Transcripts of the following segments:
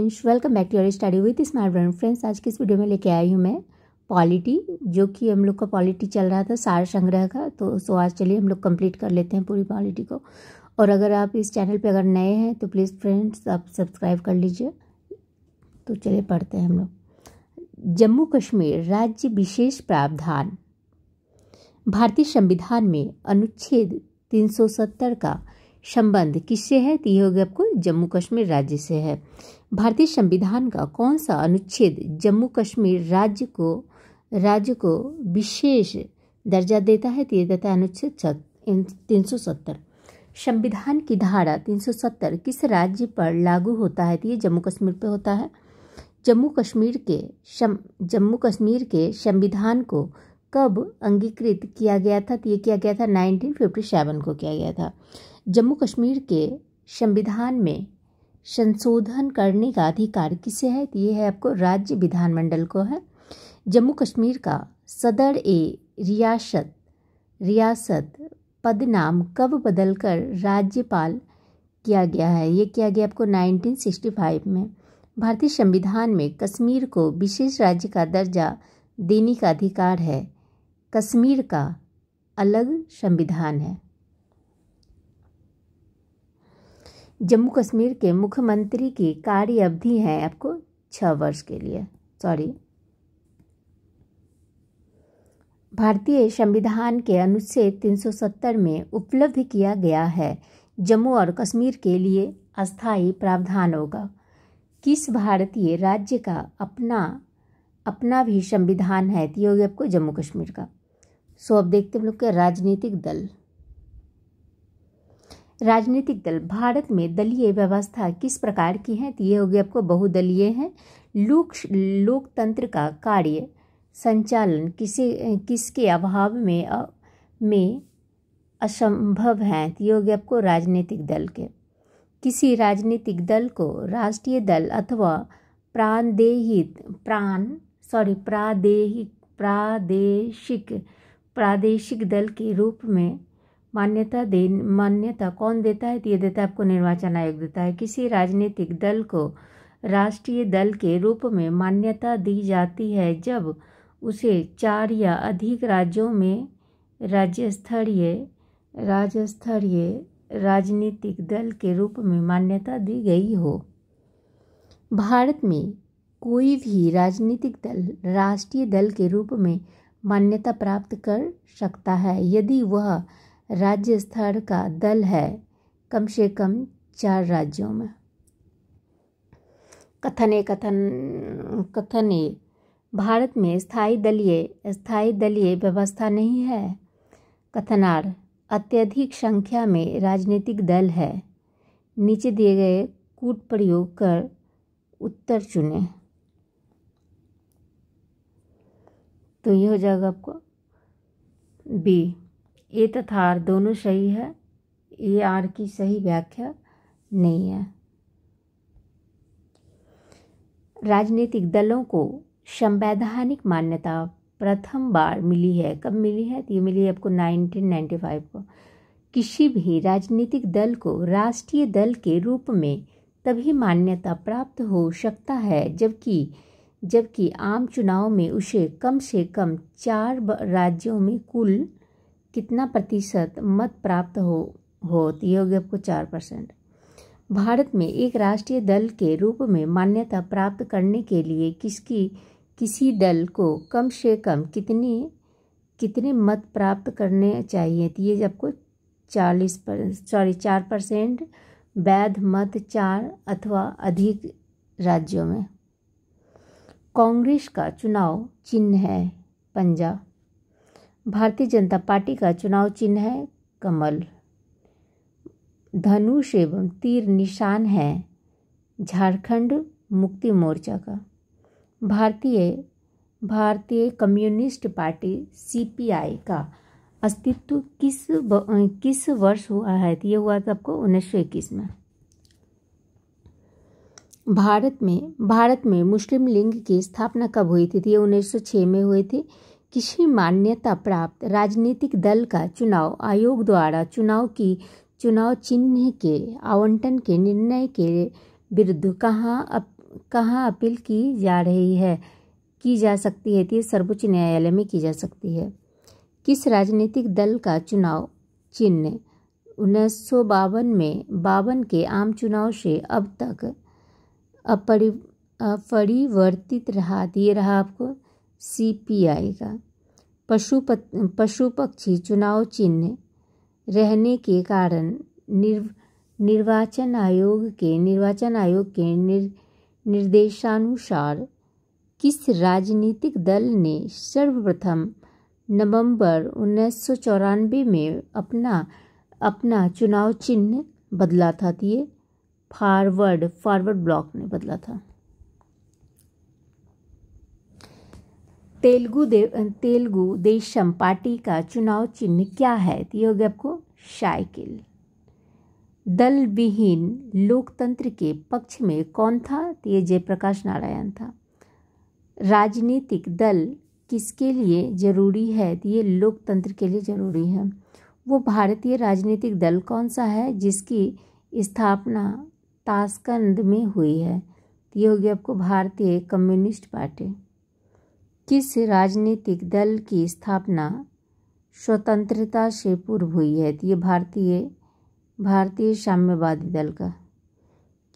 Friends, welcome back to your study with smart brain. Friends, आज की इस video में लेके आई हूँ मैं पॉलिटी, जो कि हम लोग का पॉलिटी चल रहा था सार संग्रह का। तो आज चलिए हम लोग कंप्लीट कर लेते हैं पूरी पॉलिटी को। और अगर आप इस चैनल पे अगर नए हैं तो प्लीज़ फ्रेंड्स आप सब्सक्राइब कर लीजिए। तो चलिए पढ़ते हैं हम लोग। जम्मू कश्मीर राज्य विशेष प्रावधान। भारतीय संविधान में अनुच्छेद 370 का संबंध किससे है? तो ये हो गया आपको जम्मू कश्मीर राज्य से है। भारतीय संविधान का कौन सा अनुच्छेद जम्मू कश्मीर राज्य को विशेष दर्जा देता है? तो ये देता है अनुच्छेद 370। संविधान की धारा 370 किस राज्य पर लागू होता है? तो ये जम्मू कश्मीर पे होता है। जम्मू कश्मीर के संविधान को कब अंगीकृत किया गया था? तो ये किया गया था 1957 को किया गया था। जम्मू कश्मीर के संविधान में संशोधन करने का अधिकार किसे है? तो ये है आपको राज्य विधानमंडल को है। जम्मू कश्मीर का सदर रियासत पद नाम कब बदलकर राज्यपाल किया गया है? ये किया गया आपको 1965 में। भारतीय संविधान में कश्मीर को विशेष राज्य का दर्जा देने का अधिकार है। कश्मीर का अलग संविधान है। जम्मू कश्मीर के मुख्यमंत्री की कार्य अवधि है आपको 6 वर्ष के लिए। भारतीय संविधान के अनुच्छेद 370 में उपलब्ध किया गया है जम्मू और कश्मीर के लिए अस्थायी प्रावधान होगा। किस भारतीय राज्य का अपना भी संविधान है? तो ये हो गया आपको जम्मू कश्मीर का। सो अब देखते हैं हम लोग के राजनीतिक दल भारत में दलीय व्यवस्था किस प्रकार की है? तो ये हो गया आपको बहुदलीय है। लोकतंत्र का कार्य संचालन किसके अभाव में असंभव है? तो ये हो गया आपको राजनीतिक दल के। किसी राजनीतिक दल को राष्ट्रीय दल अथवा प्रादेशिक दल के रूप में मान्यता कौन देता है? तो ये देता है आपको निर्वाचन आयोग देता है। किसी राजनीतिक दल को राष्ट्रीय दल के रूप में मान्यता दी जाती है जब उसे 4 या अधिक राज्यों में राज्य स्तरीय राजनीतिक दल के रूप में मान्यता दी गई हो। भारत में कोई भी राजनीतिक दल राष्ट्रीय दल के रूप में मान्यता प्राप्त कर सकता है यदि वह राज्य स्तर का दल है कम से कम 4 राज्यों में। कथन ए भारत में स्थायी दलीय व्यवस्था नहीं है। कथनार अत्यधिक संख्या में राजनीतिक दल है। नीचे दिए गए कूट प्रयोग कर उत्तर चुनें। तो ये हो जाएगा आपको बी। ए तथा आर दोनों सही है। ए आर की सही व्याख्या नहीं है। राजनीतिक दलों को संवैधानिक मान्यता प्रथम बार मिली है। कब मिली है? तो ये मिली है आपको 1995 को। किसी भी राजनीतिक दल को राष्ट्रीय दल के रूप में तभी मान्यता प्राप्त हो सकता है जबकि आम चुनाव में उसे कम से कम 4 राज्यों में कुल कितना प्रतिशत मत प्राप्त हो। तो ये हो गया आपको 4%। भारत में एक राष्ट्रीय दल के रूप में मान्यता प्राप्त करने के लिए किसी दल को कम से कम कितने मत प्राप्त करने चाहिए? तो ये आपको 4% वैध मत 4 अथवा अधिक राज्यों में। कांग्रेस का चुनाव चिन्ह है पंजा। भारतीय जनता पार्टी का चुनाव चिन्ह है कमल। धनुष एवं तीर निशान है झारखंड मुक्ति मोर्चा का। भारतीय कम्युनिस्ट पार्टी CPI का अस्तित्व किस वर्ष हुआ है? तो ये हुआ था आपको 1921 में। भारत में मुस्लिम लीग की स्थापना कब हुई थी? तो ये 1906 में हुई थी। किसी मान्यता प्राप्त राजनीतिक दल का चुनाव आयोग द्वारा चुनाव चिन्ह के आवंटन के निर्णय के विरुद्ध कहाँ अपील की जा सकती है? तो ये सर्वोच्च न्यायालय में की जा सकती है। किस राजनीतिक दल का चुनाव चिन्ह 1952 में 52 के आम चुनाव से अब तक अपरिवर्तित रहा? ये रहा आपको CPI का। पशु पक्षी चुनाव चिन्ह रहने के कारण निर्वाचन आयोग के निर्देशानुसार किस राजनीतिक दल ने सर्वप्रथम नवंबर 1994 में अपना चुनाव चिन्ह बदला था? तो ये फॉरवर्ड ब्लॉक ने बदला था। तेलुगु देशम पार्टी का चुनाव चिन्ह क्या है? तो ये हो गया आपको साइकिल। दल विहीन लोकतंत्र के पक्ष में कौन था? तो ये जयप्रकाश नारायण था। राजनीतिक दल किसके लिए जरूरी है? तो ये लोकतंत्र के लिए जरूरी है। वो भारतीय राजनीतिक दल कौन सा है जिसकी स्थापना ताशकंद में हुई है? तो ये हो गया आपको भारतीय कम्युनिस्ट पार्टी। किस राजनीतिक दल की स्थापना स्वतंत्रता से पूर्व हुई है? तो ये भारतीय साम्यवादी दल का।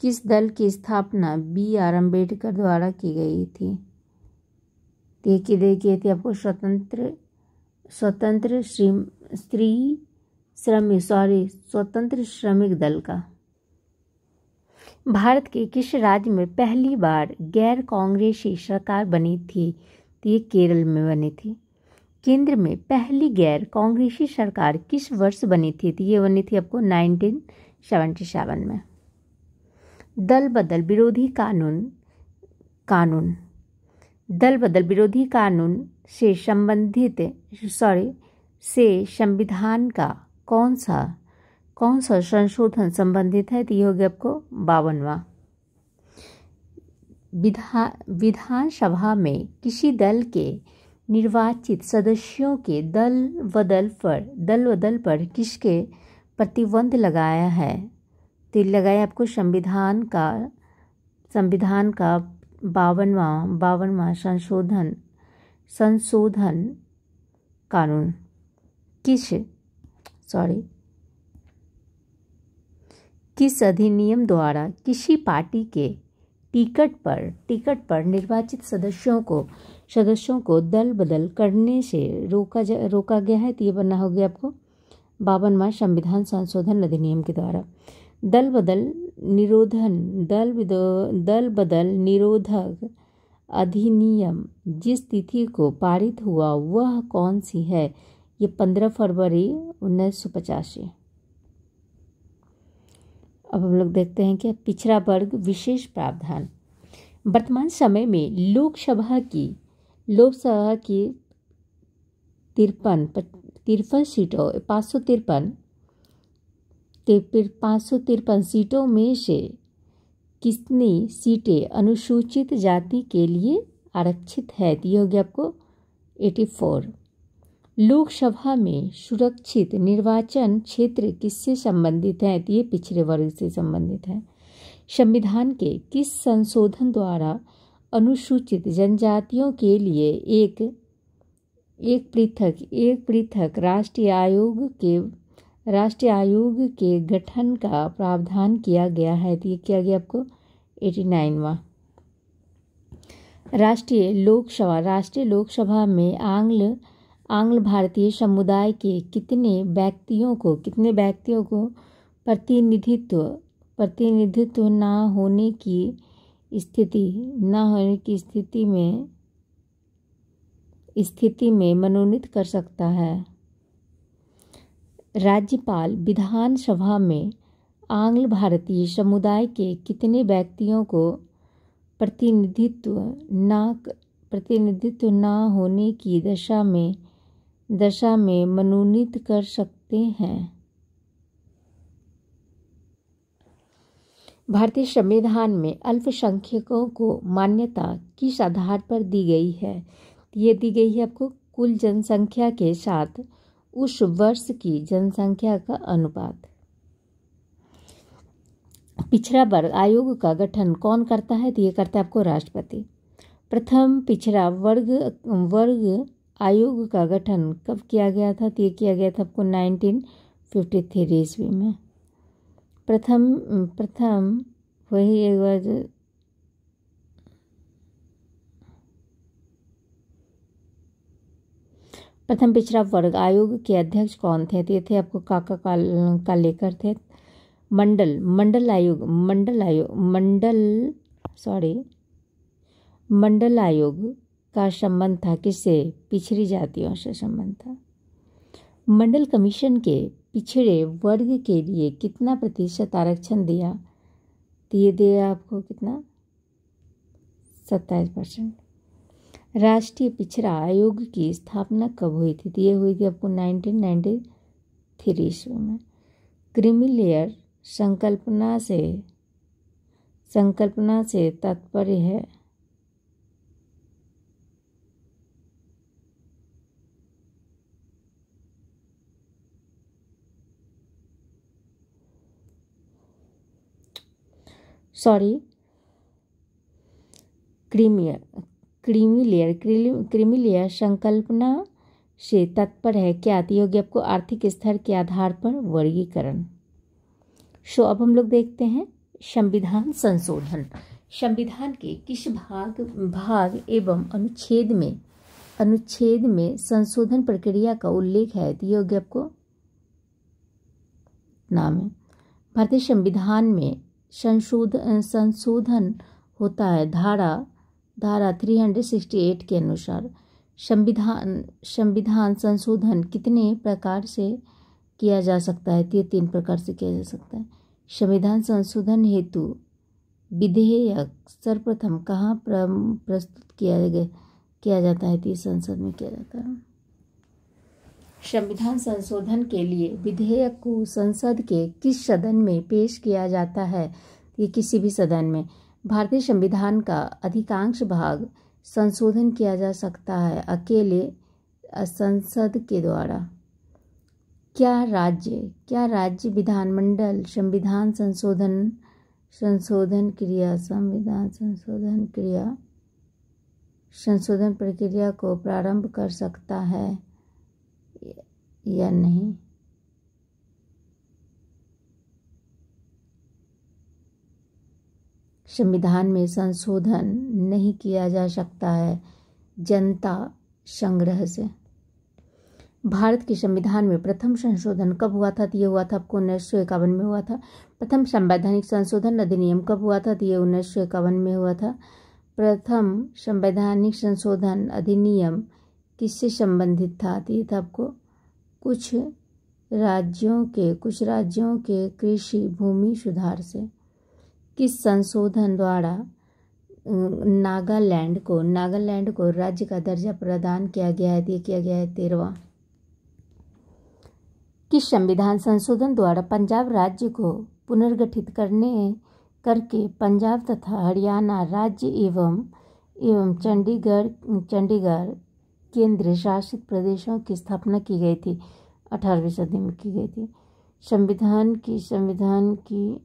किस दल की स्थापना BR अम्बेडकर द्वारा की गई थी? देखिए थी आपको स्वतंत्र श्रमिक दल का। भारत के किस राज्य में पहली बार गैर कांग्रेसी सरकार बनी थी? तो ये केरल में बनी थी। केंद्र में पहली गैर कांग्रेसी सरकार किस वर्ष बनी थी? तो ये बनी थी आपको 1977 में। दल बदल विरोधी कानून से संविधान का कौन सा संशोधन संबंधित है? तो ये हो गया आपको 52वां। विधानसभा में किसी दल के निर्वाचित सदस्यों के दल बदल पर किसके प्रतिबंध लगाया है? तो लगाया आपको संविधान का 52वां संशोधन कानून। किस अधिनियम द्वारा किसी पार्टी के टिकट पर निर्वाचित सदस्यों को दल बदल करने से रोका गया है? तो ये बना हो गया आपको 52वां संविधान संशोधन अधिनियम के द्वारा। दल बदल निरोधक अधिनियम जिस तिथि को पारित हुआ वह कौन सी है? ये 15 फरवरी 1985। अब हम लोग देखते हैं कि पिछड़ा वर्ग विशेष प्रावधान। वर्तमान समय में लोकसभा की 53 सीटों 553 सीटों में से कितनी सीटें अनुसूचित जाति के लिए आरक्षित है? तो ये हो गया आपको 84। लोकसभा में सुरक्षित निर्वाचन क्षेत्र किससे संबंधित है? तो ये पिछड़े वर्ग से संबंधित है। संविधान के किस संशोधन द्वारा अनुसूचित जनजातियों के लिए एक पृथक राष्ट्रीय आयोग के गठन का प्रावधान किया गया है? तो ये किया गया आपको 89वां। राष्ट्रीय लोकसभा में आंग्ल भारतीय समुदाय के कितने व्यक्तियों को प्रतिनिधित्व न होने की स्थिति में मनोनीत कर सकता है? राज्यपाल विधानसभा में आंग्ल भारतीय समुदाय के कितने व्यक्तियों को प्रतिनिधित्व न होने की दशा में मनोनीत कर सकते हैं? भारतीय संविधान में अल्पसंख्यकों को मान्यता किस आधार पर दी गई है? ये दी गई है आपको कुल जनसंख्या के साथ उस वर्ष की जनसंख्या का अनुपात। पिछड़ा वर्ग आयोग का गठन कौन करता है? तो ये करता है आपको राष्ट्रपति। प्रथम पिछड़ा वर्ग आयोग का गठन कब किया गया था? तो ये किया गया था आपको 1953 ईस्वी में। प्रथम वही एक बार प्रथम पिछड़ा वर्ग आयोग के अध्यक्ष कौन थे? तो ये थे आपको काका कालेकर थे। मंडल आयोग का संबंध था किससे? पिछड़ी जातियों से संबंध था। मंडल कमीशन के पिछड़े वर्ग के लिए कितना प्रतिशत आरक्षण दिया? तो ये दिया आपको कितना? 27%। राष्ट्रीय पिछड़ा आयोग की स्थापना कब हुई थी? तो ये हुई थी आपको 1993 ईस्वी में। क्रीमी लेयर संकल्पना से तात्पर्य है क्रीमी लेयर संकल्पना से तात्पर्य है क्या? तो योग्य आपको आर्थिक स्तर के आधार पर वर्गीकरण। अब हम लोग देखते हैं संविधान संशोधन। संविधान के किस भाग एवं अनुच्छेद में संशोधन प्रक्रिया का उल्लेख है? तो योग्य आपको नाम है। भारतीय संविधान में संशोधन होता है धारा 368 के अनुसार। संविधान संशोधन कितने प्रकार से किया जा सकता है? तो 3 प्रकार से किया जा सकता है। संविधान संशोधन हेतु विधेयक सर्वप्रथम कहाँ प्रस्तुत किया जाता है? तो संसद में किया जाता है। संविधान संशोधन के लिए विधेयक को संसद के किस सदन में पेश किया जाता है? ये किसी भी सदन में। भारतीय संविधान का अधिकांश भाग संशोधन किया जा सकता है अकेले संसद के द्वारा। क्या राज्य विधानमंडल संविधान संशोधन प्रक्रिया को प्रारंभ कर सकता है या नहीं? संविधान में संशोधन नहीं किया जा सकता है जनता संग्रह से। भारत के संविधान में प्रथम संशोधन कब हुआ था? तो ये हुआ था आपको 1951 में हुआ था। प्रथम संवैधानिक संशोधन अधिनियम कब हुआ था? तो ये 1951 में हुआ था। प्रथम संवैधानिक संशोधन अधिनियम किससे संबंधित था? तो ये था आपको कुछ राज्यों के कृषि भूमि सुधार से। किस संशोधन द्वारा नागालैंड को राज्य का दर्जा प्रदान किया गया है? ये किया गया है 13वां। किस संविधान संशोधन द्वारा पंजाब राज्य को पुनर्गठित करके पंजाब तथा हरियाणा राज्य एवं चंडीगढ़ केंद्र शासित प्रदेशों की स्थापना की गई थी? 18वीं सदी में की गई थी। संविधान की